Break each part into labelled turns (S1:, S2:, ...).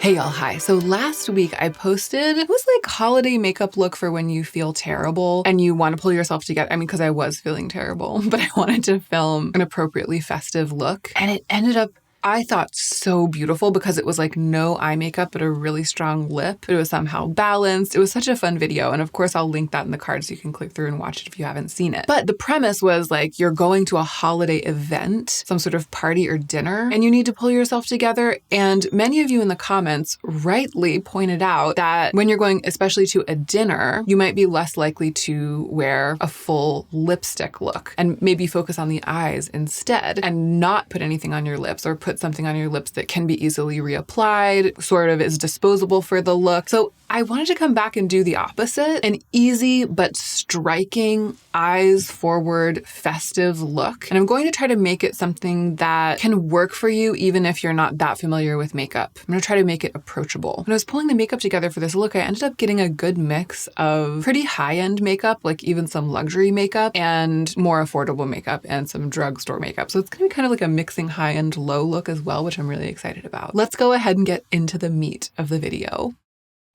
S1: Hey y'all, hi. So last week I posted, it was like holiday makeup look for when you feel terrible and you want to pull yourself together. I mean, because I was feeling terrible, but I wanted to film an appropriately festive look. And it ended up, I thought, so beautiful because it was like no eye makeup, but a really strong lip. It was somehow balanced. It was such a fun video. And of course, I'll link that in the card so you can click through and watch it if you haven't seen it. But the premise was like, you're going to a holiday event, some sort of party or dinner, and you need to pull yourself together. And many of you in the comments rightly pointed out that when you're going, especially to a dinner, you might be less likely to wear a full lipstick look and maybe focus on the eyes instead and not put anything on your lips or put something on your lips that can be easily reapplied, sort of is disposable for the look. So I wanted to come back and do the opposite, an easy but striking eyes forward festive look. And I'm going to try to make it something that can work for you even if you're not that familiar with makeup. I'm going to try to make it approachable. When I was pulling the makeup together for this look, I ended up getting a good mix of pretty high-end makeup, like even some luxury makeup, and more affordable makeup and some drugstore makeup. So it's going to be kind of like a mixing high-end low look as well, which I'm really excited about. Let's go ahead and get into the meat of the video.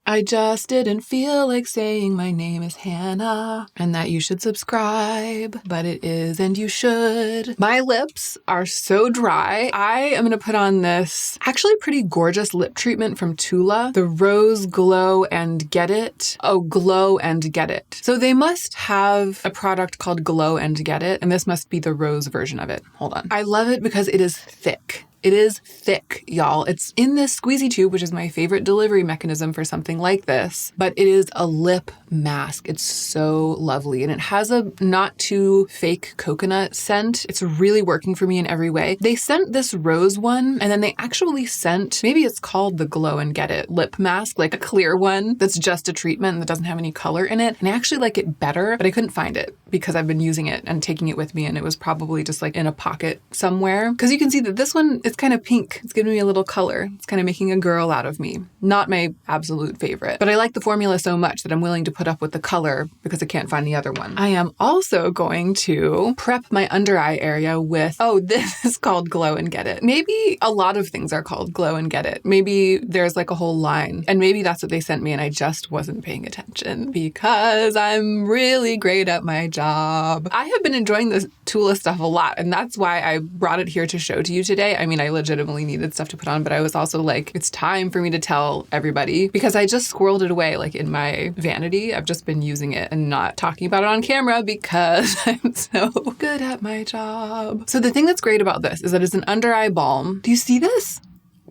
S1: I just didn't feel like saying my name is Hannah and that you should subscribe, but it is and you should. My lips are so dry. I am going to put on this actually pretty gorgeous lip treatment from Tula, the Rose Glow and Get It. Oh, Glow and Get It. So they must have a product called Glow and Get It, and this must be the rose version of it. Hold on. I love it because it is thick. It is thick, y'all. It's in this squeezy tube, which is my favorite delivery mechanism for something like this, but it is a lip mask. It's so lovely. And it has a not too fake coconut scent. It's really working for me in every way. They sent this rose one, and then they actually sent, maybe it's called the Glow and Get It lip mask, like a clear one that's just a treatment that doesn't have any color in it. And I actually like it better, but I couldn't find it because I've been using it and taking it with me, and it was probably just like in a pocket somewhere. Because you can see that this one, it's kind of pink. It's giving me a little color. It's kind of making a girl out of me. Not my absolute favorite, but I like the formula so much that I'm willing to put up with the color because I can't find the other one. I am also going to prep my under eye area with, oh, this is called Glow and Get It. Maybe a lot of things are called Glow and Get It. Maybe there's like a whole line, and maybe that's what they sent me and I just wasn't paying attention because I'm really great at my job. I have been enjoying this Tula stuff a lot, and that's why I brought it here to show to you today. I mean, I legitimately needed stuff to put on, but I was also like, it's time for me to tell everybody because I just squirreled it away like in my vanity. I've just been using it and not talking about it on camera because I'm so good at my job. So the thing that's great about this is that it's an under eye balm. Do you see this?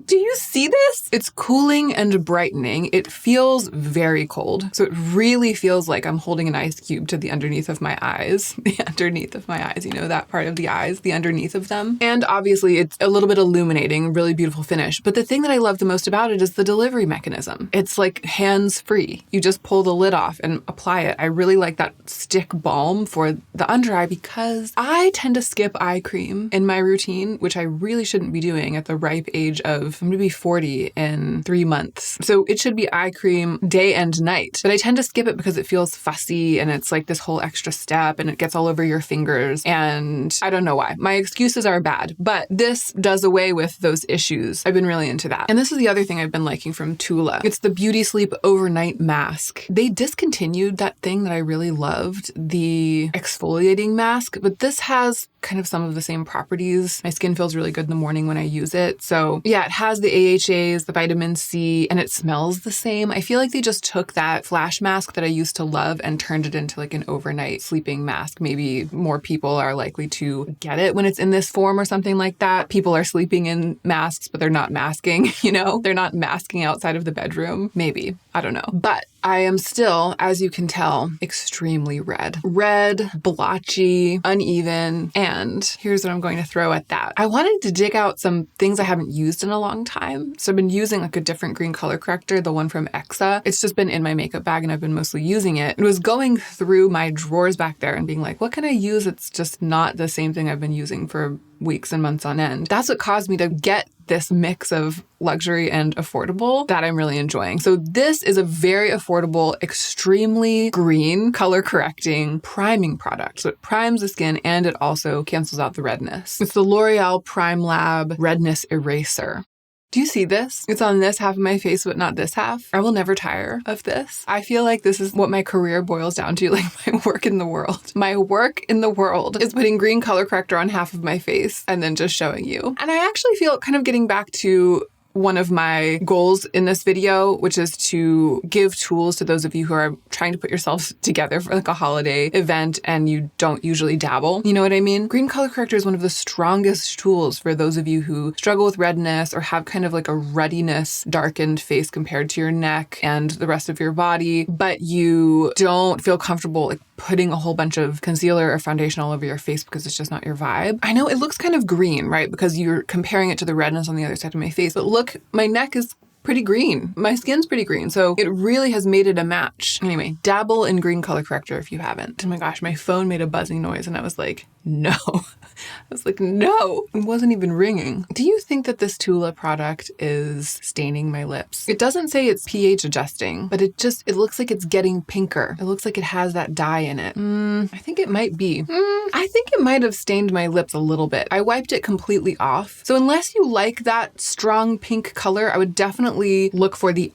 S1: Do you see this? It's cooling and brightening. It feels very cold. So it really feels like I'm holding an ice cube to the underneath of my eyes. The underneath of my eyes, you know, that part of the eyes, the underneath of them. And obviously it's a little bit illuminating, really beautiful finish. But the thing that I love the most about it is the delivery mechanism. It's like hands-free. You just pull the lid off and apply it. I really like that stick balm for the under eye because I tend to skip eye cream in my routine, which I really shouldn't be doing at the ripe age of, I'm going to be 40 in 3 months. So it should be eye cream day and night. But I tend to skip it because it feels fussy and it's like this whole extra step and it gets all over your fingers. And I don't know why. My excuses are bad, but this does away with those issues. I've been really into that. And this is the other thing I've been liking from Tula. It's the Beauty Sleep Overnight Mask. They discontinued that thing that I really loved, the exfoliating mask, but this has kind of some of the same properties. My skin feels really good in the morning when I use it. So yeah, it has the AHAs, the vitamin C, and it smells the same. I feel like they just took that flash mask that I used to love and turned it into like an overnight sleeping mask. Maybe more people are likely to get it when it's in this form or something like that. People are sleeping in masks, but they're not masking, you know? They're not masking outside of the bedroom. Maybe. I don't know. But I am still, as you can tell, extremely red. Red, blotchy, uneven, and here's what I'm going to throw at that. I wanted to dig out some things I haven't used in a long time. So I've been using like a different green color corrector, the one from Exa. It's just been in my makeup bag and I've been mostly using it. It was going through my drawers back there and being like, what can I use? It's just not the same thing I've been using for weeks and months on end. That's what caused me to get this mix of luxury and affordable that I'm really enjoying. So this is a very affordable, extremely green, color correcting, priming product. So it primes the skin and it also cancels out the redness. It's the L'Oreal Prime Lab Redness Eraser. Do you see this? It's on this half of my face, but not this half. I will never tire of this. I feel like this is what my career boils down to, like my work in the world. My work in the world is putting green color corrector on half of my face and then just showing you. And I actually feel kind of getting back to one of my goals in this video, which is to give tools to those of you who are trying to put yourselves together for like a holiday event and you don't usually dabble. You know what I mean? Green color corrector is one of the strongest tools for those of you who struggle with redness or have kind of like a ruddiness darkened face compared to your neck and the rest of your body, but you don't feel comfortable like putting a whole bunch of concealer or foundation all over your face because it's just not your vibe. I know it looks kind of green, right? Because you're comparing it to the redness on the other side of my face, but look, my neck is pretty green. My skin's pretty green. So it really has made it a match. Anyway, dabble in green color corrector if you haven't. Oh my gosh, my phone made a buzzing noise and I was like, no. I was like, no, it wasn't even ringing. Do you think that this Tula product is staining my lips? It doesn't say it's pH adjusting, but it looks like it's getting pinker. It looks like it has that dye in it. I think it might be. I think it might have stained my lips a little bit. I wiped it completely off. So unless you like that strong pink color, I would definitely look for the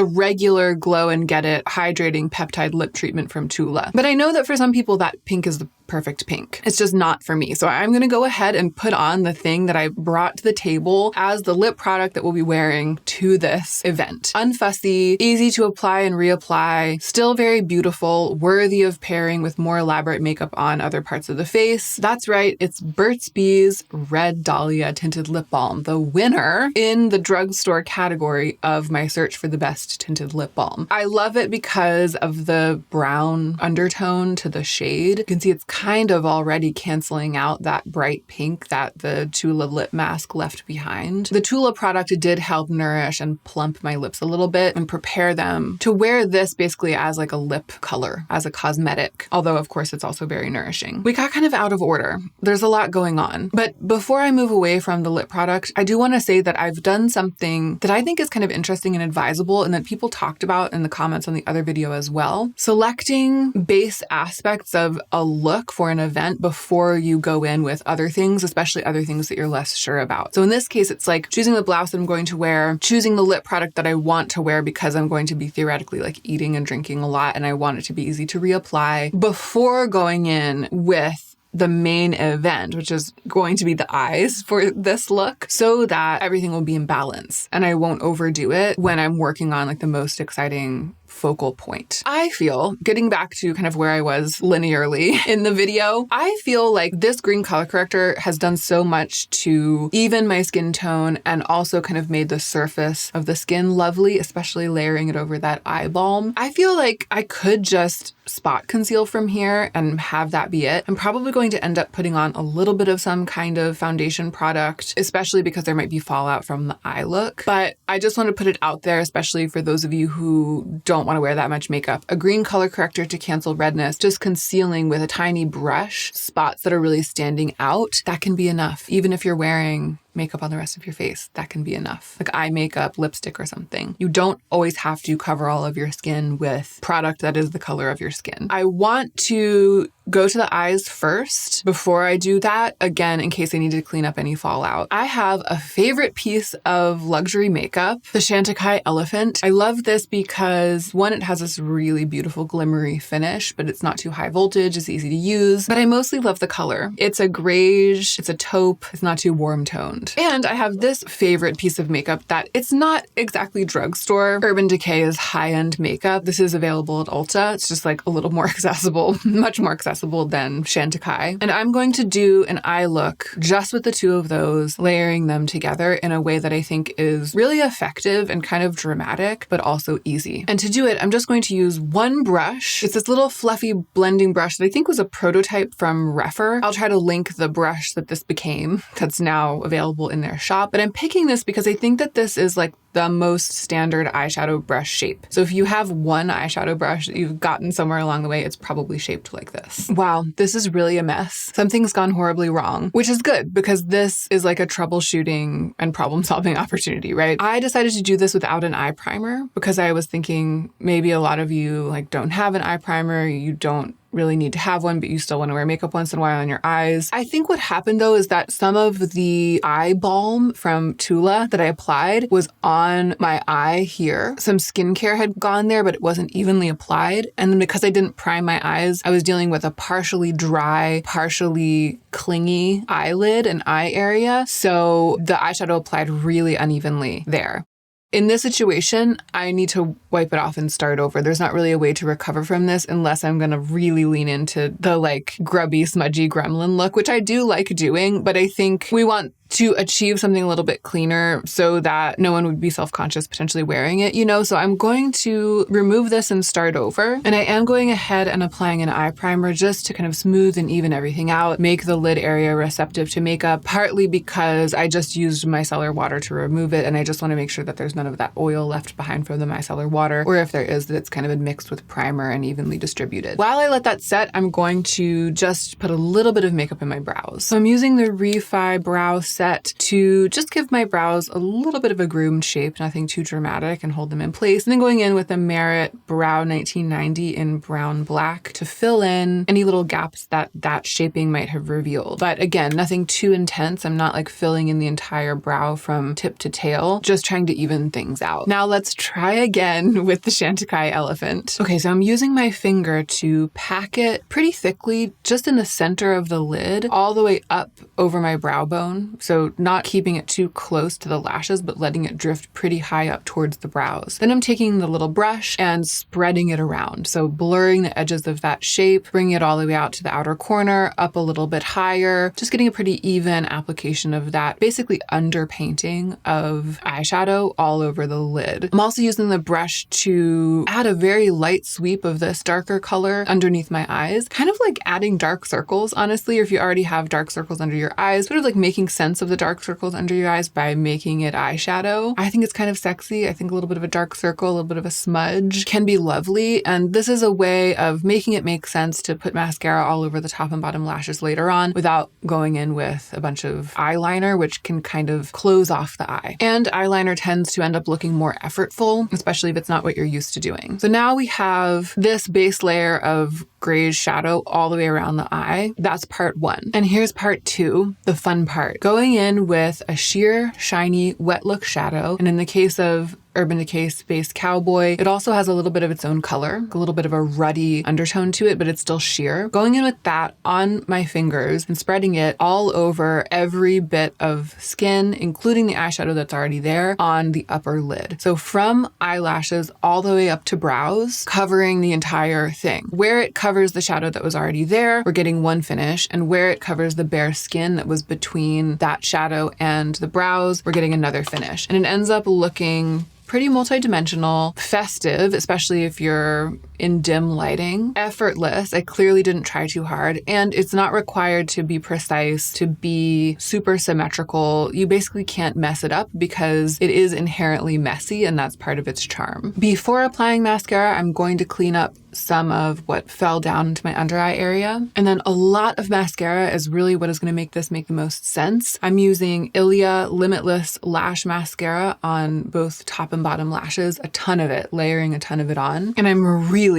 S1: regular Glow and Get It hydrating peptide lip treatment from Tula. But I know that for some people that pink is the perfect pink. It's just not for me. So I'm going to go ahead and put on the thing that I brought to the table as the lip product that we'll be wearing to this event. Unfussy, easy to apply and reapply, still very beautiful, worthy of pairing with more elaborate makeup on other parts of the face. That's right, it's Burt's Bees Red Dahlia Tinted Lip Balm, the winner in the drugstore category of my search for the best tinted lip balm. I love it because of the brown undertone to the shade. You can see it's kind of already canceling out that bright pink that the Tula lip mask left behind. The Tula product did help nourish and plump my lips a little bit and prepare them to wear this basically as like a lip color, as a cosmetic. Although of course it's also very nourishing. We got kind of out of order. There's a lot going on. But before I move away from the lip product, I do want to say that I've done something that I think is kind of interesting and advisable and that people talked about in the comments on the other video as well. Selecting base aspects of a look for an event before you go in with other things, especially other things that you're less sure about. So in this case, it's like choosing the blouse that I'm going to wear, choosing the lip product that I want to wear because I'm going to be theoretically like eating and drinking a lot and I want it to be easy to reapply before going in with the main event, which is going to be the eyes for this look, so that everything will be in balance and I won't overdo it when I'm working on like the most exciting focal point. I feel, getting back to kind of where I was linearly in the video, I feel like this green color corrector has done so much to even my skin tone and also kind of made the surface of the skin lovely, especially layering it over that eye balm. I feel like I could just spot conceal from here and have that be it. I'm probably going to end up putting on a little bit of some kind of foundation product, especially because there might be fallout from the eye look. But I just want to put it out there, especially for those of you who don't want to wear that much makeup. A green color corrector to cancel redness, just concealing with a tiny brush spots that are really standing out, that can be enough. Even if you're wearing makeup on the rest of your face, that can be enough. Like eye makeup, lipstick or something. You don't always have to cover all of your skin with product that is the color of your skin. I want to go to the eyes first before I do that, again, in case I need to clean up any fallout. I have a favorite piece of luxury makeup, the Chantecaille Elephant. I love this because one, it has this really beautiful glimmery finish, but it's not too high voltage, it's easy to use, but I mostly love the color. It's a greige, it's a taupe, it's not too warm toned. And I have this favorite piece of makeup that it's not exactly drugstore. Urban Decay's high-end makeup. This is available at Ulta. It's just like a little more accessible, much more accessible than Chantecaille. And I'm going to do an eye look just with the two of those, layering them together in a way that I think is really effective and kind of dramatic, but also easy. And to do it, I'm just going to use one brush. It's this little fluffy blending brush that I think was a prototype from Refer. I'll try to link the brush that this became that's now available in their shop. But I'm picking this because I think that this is like the most standard eyeshadow brush shape. So if you have one eyeshadow brush that you've gotten somewhere along the way, it's probably shaped like this. Wow, this is really a mess. Something's gone horribly wrong, which is good because this is like a troubleshooting and problem solving opportunity, right? I decided to do this without an eye primer because I was thinking maybe a lot of you like don't have an eye primer, you don't really need to have one, but you still want to wear makeup once in a while on your eyes. I think what happened though is that some of the eye balm from Tula that I applied was on my eye here. Some skincare had gone there, but it wasn't evenly applied. And then because I didn't prime my eyes, I was dealing with a partially dry, partially clingy eyelid and eye area. So the eyeshadow applied really unevenly there. In this situation, I need to wipe it off and start over. There's not really a way to recover from this unless I'm going to really lean into the like grubby, smudgy gremlin look, which I do like doing, but I think we want to achieve something a little bit cleaner so that no one would be self-conscious potentially wearing it, you know? So I'm going to remove this and start over. And I am going ahead and applying an eye primer just to kind of smooth and even everything out, make the lid area receptive to makeup, partly because I just used micellar water to remove it. And I just want to make sure that there's none of that oil left behind from the micellar water, or if there is, that it's kind of been mixed with primer and evenly distributed. While I let that set, I'm going to just put a little bit of makeup in my brows. So I'm using the Refi Brow Set to just give my brows a little bit of a groomed shape, nothing too dramatic, and hold them in place. And then going in with the Merit Brow 1990 in brown black to fill in any little gaps that that shaping might have revealed. But again, nothing too intense. I'm not like filling in the entire brow from tip to tail, just trying to even things out. Now let's try again with the Chantecaille Elephant. Okay, so I'm using my finger to pack it pretty thickly just in the center of the lid, all the way up over my brow bone. So not keeping it too close to the lashes, but letting it drift pretty high up towards the brows. Then I'm taking the little brush and spreading it around. So blurring the edges of that shape, bringing it all the way out to the outer corner, up a little bit higher, just getting a pretty even application of that, basically underpainting of eyeshadow all over the lid. I'm also using the brush to add a very light sweep of this darker color underneath my eyes, kind of like adding dark circles, honestly, or if you already have dark circles under your eyes, sort of like making sense of the dark circles under your eyes by making it eyeshadow. I think it's kind of sexy. I think a little bit of a dark circle, a little bit of a smudge can be lovely. And this is a way of making it make sense to put mascara all over the top and bottom lashes later on without going in with a bunch of eyeliner, which can kind of close off the eye. And eyeliner tends to end up looking more effortful, especially if it's not what you're used to doing. So now we have this base layer of grayish shadow all the way around the eye. That's part one. And here's part two, the fun part. Going in with a sheer, shiny, wet look shadow. And in the case of Urban Decay Space Cowboy, it also has a little bit of its own color, a little bit of a ruddy undertone to it, but it's still sheer. Going in with that on my fingers and spreading it all over every bit of skin, including the eyeshadow that's already there on the upper lid. So from eyelashes all the way up to brows, covering the entire thing. Where it covers the shadow that was already there, we're getting one finish, and where it covers the bare skin that was between that shadow and the brows, we're getting another finish. And it ends up looking pretty multidimensional, festive, especially if you're in dim lighting, effortless. I clearly didn't try too hard, and it's not required to be precise, to be super symmetrical. You basically can't mess it up because it is inherently messy, and that's part of its charm. Before applying mascara, I'm going to clean up some of what fell down into my under eye area. And then a lot of mascara is really what is going to make this make the most sense. I'm using Ilia Limitless Lash Mascara on both top and bottom lashes, a ton of it, layering a ton of it on. And I'm really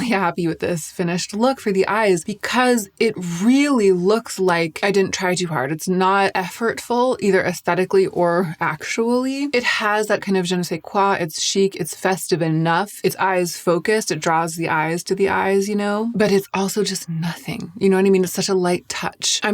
S1: happy with this finished look for the eyes because it really looks like I didn't try too hard. It's not effortful, either aesthetically or actually. It has that kind of je ne sais quoi. It's chic, it's festive enough. It's eyes focused. It draws the eyes to the eyes, you know, but it's also just nothing. You know what I mean? It's such a light touch. I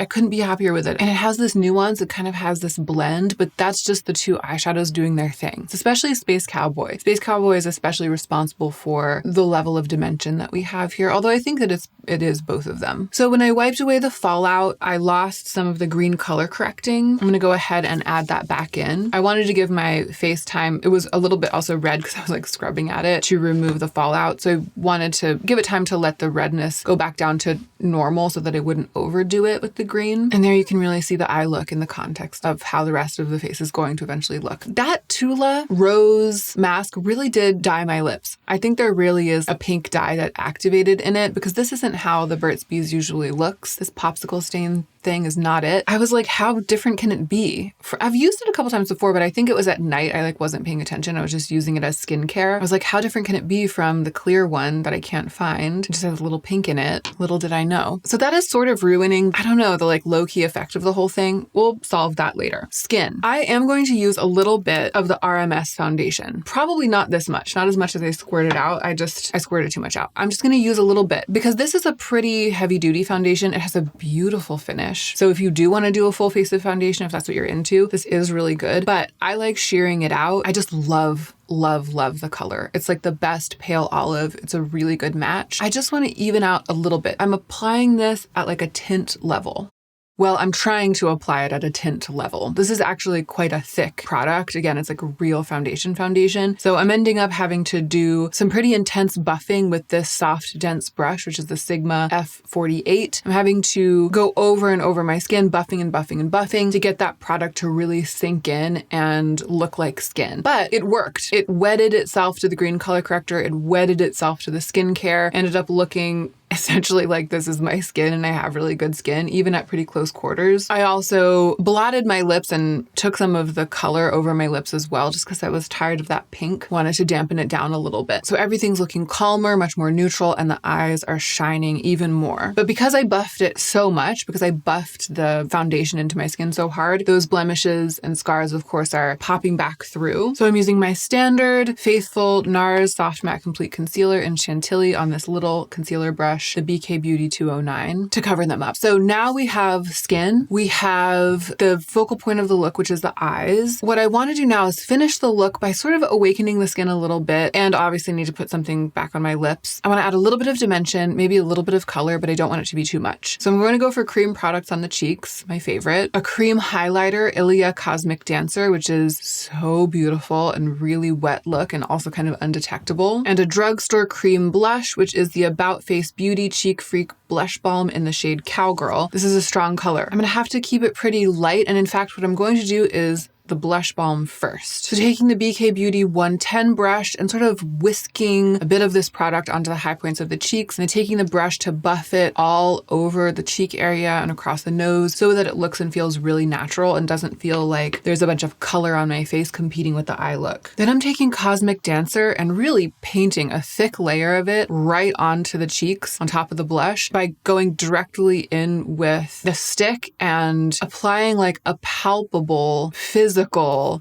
S1: couldn't be happier with it. And it has this nuance. It kind of has this blend, but that's just the two eyeshadows doing their thing. It's especially Space Cowboy. Space Cowboy is especially responsible for the level of dimension that we have here, although I think that it is both of them. So when I wiped away the fallout, I lost some of the green color correcting. I'm going to go ahead and add that back in. I wanted to give my face time. It was a little bit also red because I was like scrubbing at it to remove the fallout. So I wanted to give it time to let the redness go back down to normal so that I wouldn't overdo it with the green. And there you can really see the eye look in the context of how the rest of the face is going to eventually look. That Tula Rose mask really did dye my lips. I think there really is a pink dye that activated in it because this isn't how the Burt's Bees usually looks. This popsicle stain thing is not it. I was like, how different can it be? I've used it a couple times before, but I think it was at night. I wasn't paying attention. I was just using it as skincare. I was like, how different can it be from the clear clear one that I can't find. It just has a little pink in it. Little did I know. So that is sort of ruining, I don't know, the like low-key effect of the whole thing. We'll solve that later. Skin. I am going to use a little bit of the RMS foundation. Probably not this much, not as much as I squirted out. I squirted too much out. I'm just going to use a little bit because this is a pretty heavy duty foundation. It has a beautiful finish. So if you do want to do a full face of foundation, if that's what you're into, this is really good, but I like shearing it out. I just love the color. It's like the best pale olive. It's a really good match. I just want to even out a little bit. I'm applying this at like a tint level. Well, I'm trying to apply it at a tint level. This is actually quite a thick product. Again, it's like a real foundation. So I'm ending up having to do some pretty intense buffing with this soft, dense brush, which is the Sigma F48. I'm having to go over and over my skin, buffing to get that product to really sink in and look like skin. But it worked. It wedded itself to the green color corrector. It wedded itself to the skincare, ended up looking essentially like this is my skin and I have really good skin, even at pretty close quarters. I also blotted my lips and took some of the color over my lips as well, just because I was tired of that pink. Wanted to dampen it down a little bit. So everything's looking calmer, much more neutral, and the eyes are shining even more. But because I buffed it so much, because I buffed the foundation into my skin so hard, those blemishes and scars, of course, are popping back through. So I'm using my standard Faithful NARS Soft Matte Complete Concealer in Chantilly on this little concealer brush, the BK Beauty 209, to cover them up. So now we have skin. We have the focal point of the look, which is the eyes. What I want to do now is finish the look by sort of awakening the skin a little bit, and obviously need to put something back on my lips. I want to add a little bit of dimension, maybe a little bit of color, but I don't want it to be too much. So I'm going to go for cream products on the cheeks, my favorite. A cream highlighter, Ilia Cosmic Dancer, which is so beautiful and really wet look and also kind of undetectable. And a drugstore cream blush, which is the About Face Beauty Cheek Freak Blush Balm in the shade Cowgirl. This is a strong color. I'm going to have to keep it pretty light, and in fact what I'm going to do is the blush balm first. So taking the BK Beauty 110 brush and sort of whisking a bit of this product onto the high points of the cheeks, and then taking the brush to buff it all over the cheek area and across the nose so that it looks and feels really natural and doesn't feel like there's a bunch of color on my face competing with the eye look. Then I'm taking Cosmic Dancer and really painting a thick layer of it right onto the cheeks on top of the blush by going directly in with the stick and applying like a palpable physical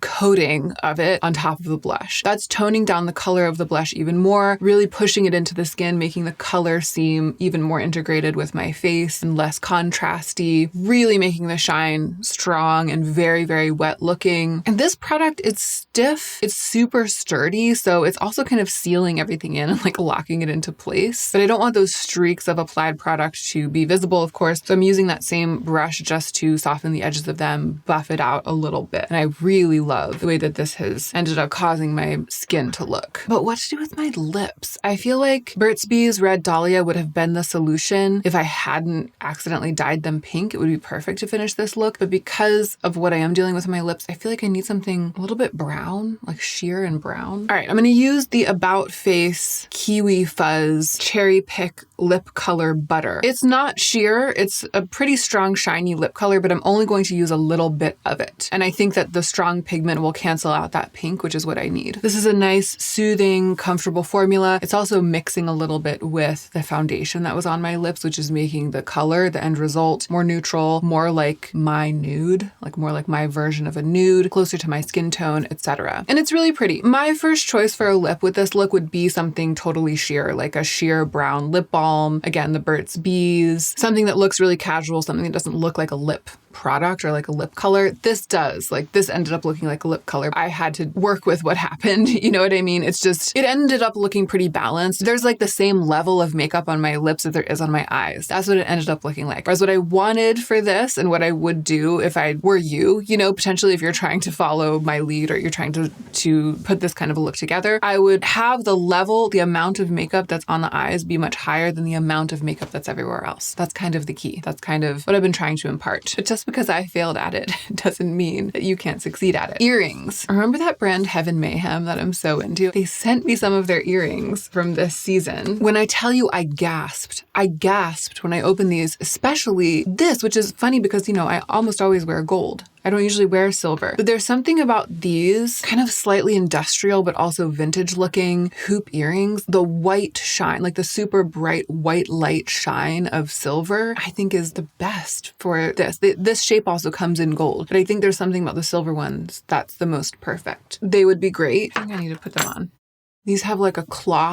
S1: coating of it on top of the blush. That's toning down the color of the blush even more, really pushing it into the skin, making the color seem even more integrated with my face and less contrasty, really making the shine strong and very, very wet looking. And this product, it's stiff, it's super sturdy, so it's also kind of sealing everything in and like locking it into place. But I don't want those streaks of applied product to be visible, of course, so I'm using that same brush just to soften the edges of them, buff it out a little bit. And I really love the way that this has ended up causing my skin to look. But what to do with my lips? I feel like Burt's Bees Red Dahlia would have been the solution if I hadn't accidentally dyed them pink. It would be perfect to finish this look. But because of what I am dealing with my lips, I feel like I need something a little bit brown, like sheer and brown. All right, I'm going to use the About Face Kiwi Fuzz Cherry Pick Lip Color Butter. It's not sheer. It's a pretty strong, shiny lip color, but I'm only going to use a little bit of it. And I think that the strong pigment will cancel out that pink, which is what I need. This is a nice, soothing, comfortable formula. It's also mixing a little bit with the foundation that was on my lips, which is making the color, the end result, more neutral, more like my nude, like more like my version of a nude, closer to my skin tone, etc. And it's really pretty. My first choice for a lip with this look would be something totally sheer, like a sheer brown lip balm. Again, the Burt's Bees, something that looks really casual, something that doesn't look like a lip product or like a lip color. This does. Like this ended up looking like a lip color. I had to work with what happened. You know what I mean? It's just, it ended up looking pretty balanced. There's like the same level of makeup on my lips that there is on my eyes. That's what it ended up looking like. Whereas what I wanted for this and what I would do if I were you, you know, potentially if you're trying to follow my lead or you're trying to put this kind of a look together, I would have the level, the amount of makeup that's on the eyes be much higher than the amount of makeup that's everywhere else. That's kind of the key. That's kind of what I've been trying to impart. But just because I failed at it doesn't mean that you can't succeed at it. Earrings. Remember that brand Heaven Mayhem that I'm so into? They sent me some of their earrings from this season. When I tell you I gasped when I opened these, especially this, which is funny because, you know, I almost always wear gold. I don't usually wear silver, but there's something about these kind of slightly industrial, but also vintage looking hoop earrings. The white shine, like the super bright white light shine of silver, I think is the best for this. This shape also comes in gold, but I think there's something about the silver ones that's the most perfect. They would be great. I think I need to put them on. These have like a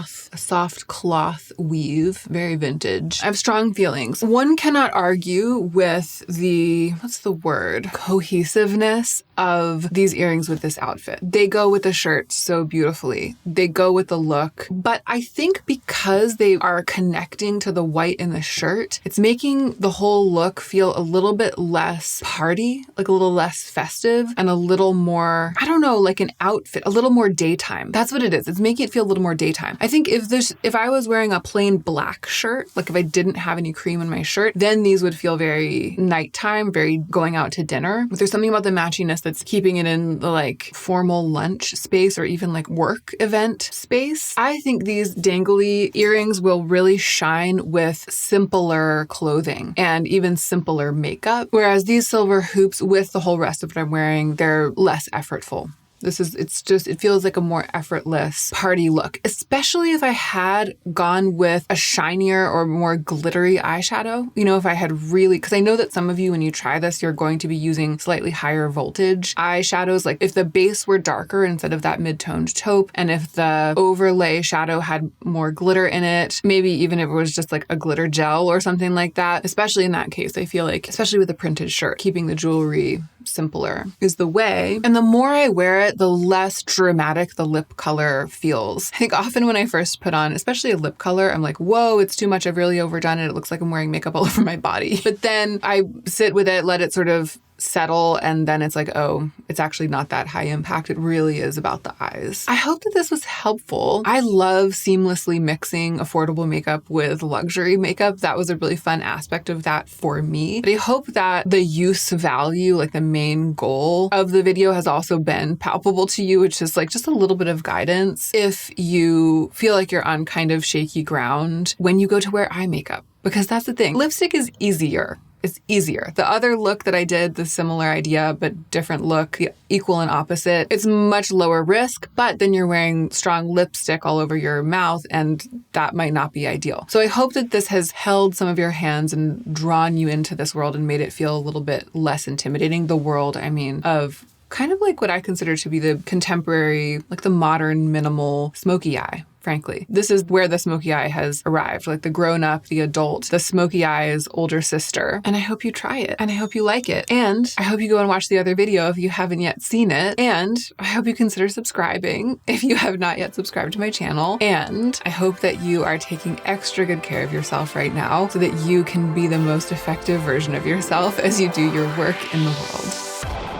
S1: soft cloth weave, very vintage. I have strong feelings. One cannot argue with the, what's the word? Cohesiveness of these earrings with this outfit. They go with the shirt so beautifully. They go with the look. But I think because they are connecting to the white in the shirt, it's making the whole look feel a little bit less party, like a little less festive and a little more, I don't know, like an outfit, a little more daytime. That's what it is. It's making it feel a little more daytime. I think if I was wearing a plain black shirt, like if I didn't have any cream in my shirt, then these would feel very nighttime, very going out to dinner. But there's something about the matchiness that's keeping it in the like formal lunch space or even like work event space. I think these dangly earrings will really shine with simpler clothing and even simpler makeup. Whereas these silver hoops with the whole rest of what I'm wearing, they're less effortful. It feels like a more effortless party look, especially if I had gone with a shinier or more glittery eyeshadow. You know, if I had really, because I know that some of you, when you try this, you're going to be using slightly higher voltage eyeshadows. Like if the base were darker instead of that mid-toned taupe, and if the overlay shadow had more glitter in it, maybe even if it was just like a glitter gel or something like that, especially in that case, I feel like, especially with a printed shirt, keeping the jewelry simpler is the way. And the more I wear it, the less dramatic the lip color feels. I think often when I first put on, especially a lip color, I'm like, whoa, it's too much. I've really overdone it. It looks like I'm wearing makeup all over my body. But then I sit with it, let it sort of settle, and then it's like, oh, it's actually not that high impact. It really is about the eyes. I hope that this was helpful. I love seamlessly mixing affordable makeup with luxury makeup. That was a really fun aspect of that for me. But I hope that the use value, like the main goal of the video, has also been palpable to you, which is like just a little bit of guidance if you feel like you're on kind of shaky ground when you go to wear eye makeup. Because that's the thing. Lipstick is easier. It's easier. The other look that I did, the similar idea, but different look, the equal and opposite, it's much lower risk, but then you're wearing strong lipstick all over your mouth, and that might not be ideal. So I hope that this has held some of your hands and drawn you into this world and made it feel a little bit less intimidating. The world, I mean, of kind of like what I consider to be the contemporary, like the modern minimal Smokey Eye. Frankly, this is where the Smokey Eye has arrived, like the grown-up, the adult, the Smokey Eye's older sister. And I hope you try it, and I hope you like it. And I hope you go and watch the other video if you haven't yet seen it. And I hope you consider subscribing if you have not yet subscribed to my channel. And I hope that you are taking extra good care of yourself right now so that you can be the most effective version of yourself as you do your work in the world.